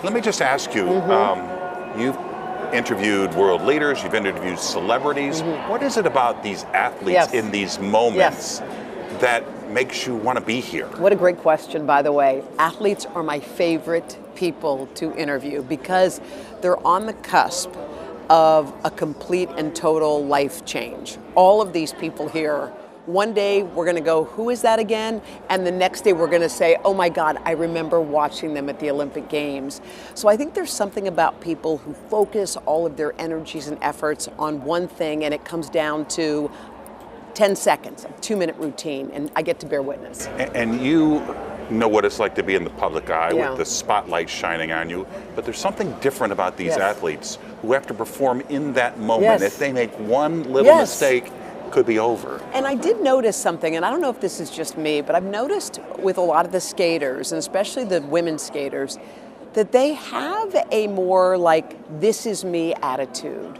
Let me just ask you, you've interviewed world leaders, you've interviewed celebrities. What is it about these athletes in these moments that makes you want to be here? What a great question, by the way. Athletes are my favorite people to interview because they're on the cusp of a complete and total life change. All of these people here, one day we're going to go, who is that again? And the next day we're going to say, oh my God, I remember watching them at the Olympic Games. So I think there's something about people who focus all of their energies and efforts on one thing, and it comes down to 10 seconds, a 2-minute routine, and I get to bear witness. And you know what it's like to be in the public eye with the spotlight shining on you, but there's something different about these athletes who have to perform in that moment. If they make one little mistake, could be over. And I did notice something, and I don't know if this is just me, but I've noticed with a lot of the skaters, and especially the women skaters, that they have a more like, this is me attitude.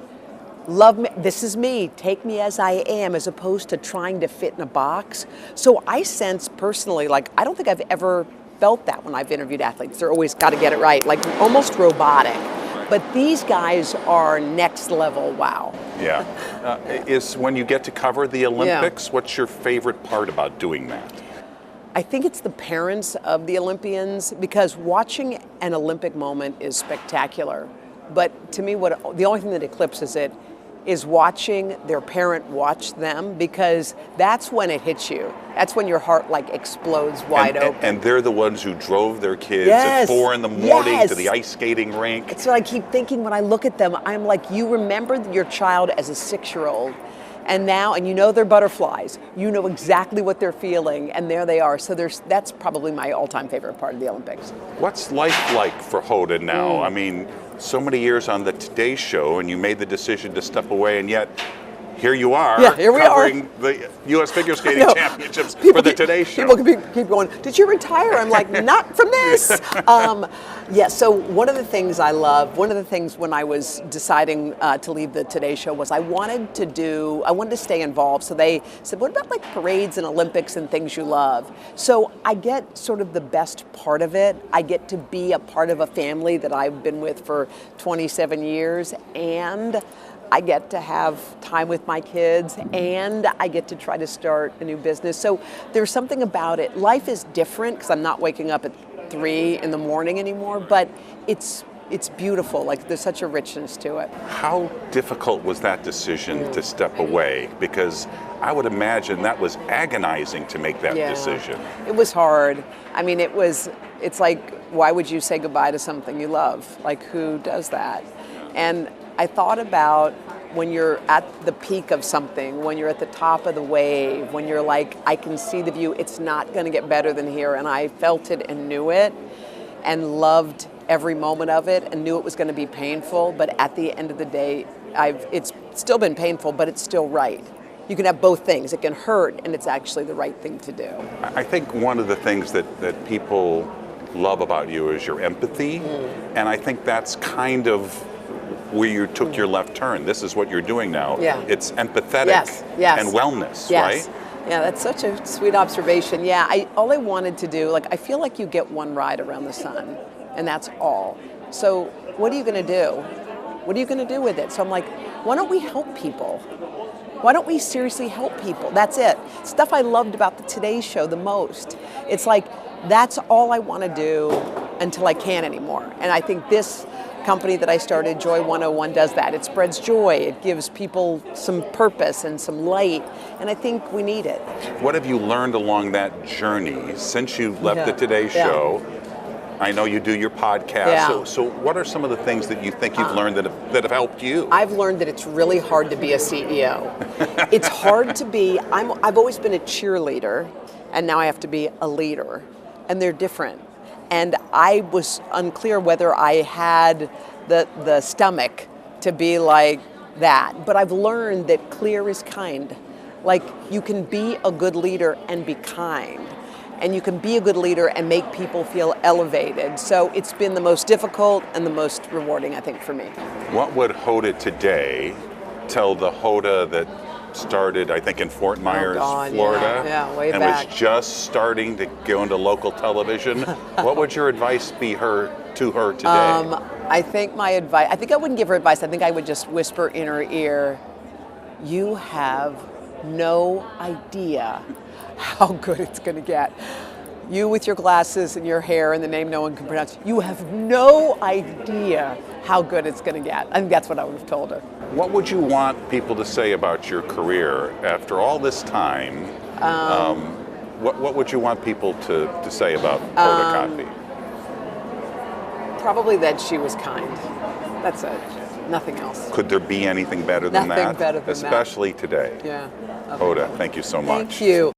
Love me, this is me, take me as I am, as opposed to trying to fit in a box. So I sense personally, like, I don't think I've ever felt that when I've interviewed athletes. They're always got to get it right, like almost robotic. But these guys are next level wow. Yeah. Is when you get to cover the Olympics, what's your favorite part about doing that? I think it's the parents of the Olympians, because watching an Olympic moment is spectacular. But to me, the only thing that eclipses it is watching their parent watch them, because that's when it hits you. That's when your heart like explodes wide open. And they're the ones who drove their kids at 4 a.m. to the ice skating rink. It's what I keep thinking when I look at them. I'm like, you remember your child as a 6-year-old, and now, and you know they're butterflies. You know exactly what they're feeling, and there they are. So that's probably my all-time favorite part of the Olympics. What's life like for Hoda now? I mean, so many years on the Today Show, and you made the decision to step away, and yet here you are covering the U.S. Figure Skating Championships for the Today Show. People keep going, did you retire? I'm like, not from this. So one of the things I love, one of the things when I was deciding to leave the Today Show was I wanted to stay involved. So they said, what about like parades and Olympics and things you love? So I get sort of the best part of it. I get to be a part of a family that I've been with for 27 years, and I get to have time with my kids, and I get to try to start a new business. So there's something about it. Life is different because I'm not waking up at 3 in the morning anymore, but it's beautiful. Like, there's such a richness to it. How difficult was that decision to step away? Because I would imagine that was agonizing to make that decision. It was hard. I mean, it's like, why would you say goodbye to something you love? Like, who does that? And I thought about when you're at the peak of something, when you're at the top of the wave, when you're like, I can see the view, it's not going to get better than here. And I felt it and knew it and loved every moment of it and knew it was going to be painful. But at the end of the day, it's still been painful, but it's still right. You can have both things. It can hurt, and it's actually the right thing to do. I think one of the things that people love about you is your empathy. And I think that's kind of where you took your left turn. This is what you're doing now. It's empathetic and wellness, right? Yeah, that's such a sweet observation. Yeah, all I wanted to do, like, I feel like you get one ride around the sun, and that's all. So what are you going to do? What are you going to do with it? So I'm like, why don't we help people? Why don't we seriously help people? That's it. Stuff I loved about the Today Show the most. It's like, that's all I want to do until I can't anymore. And I think this company that I started, Joy 101, does that. It spreads joy. It gives people some purpose and some light. And I think we need it. What have you learned along that journey since you left the Today Show? I know you do your podcast. So what are some of the things that you think you've learned that have helped you? I've learned that it's really hard to be a CEO. It's hard to be, I've always been a cheerleader, and now I have to be a leader. And they're different. And I was unclear whether I had the stomach to be like that. But I've learned that clear is kind. Like, you can be a good leader and be kind. And you can be a good leader and make people feel elevated. So it's been the most difficult and the most rewarding, I think, for me. What would Hoda today tell the Hoda that started, I think, in Fort Myers, God, Florida, yeah, way and back. was just starting to go into local television. What would your advice be to her today? I think my advice, I think I wouldn't give her advice. I think I would just whisper in her ear, you have no idea how good it's going to get. You with your glasses and your hair and the name no one can pronounce, you have no idea how good it's going to get. I think that's what I would have told her. What would you want people to say about your career after all this time? What would you want people to say about Hoda Kotb? Probably that she was kind. That's it. Nothing else. Could there be anything better than that? Nothing better than that. Especially today. Yeah. Hoda, thank you so much. Thank you.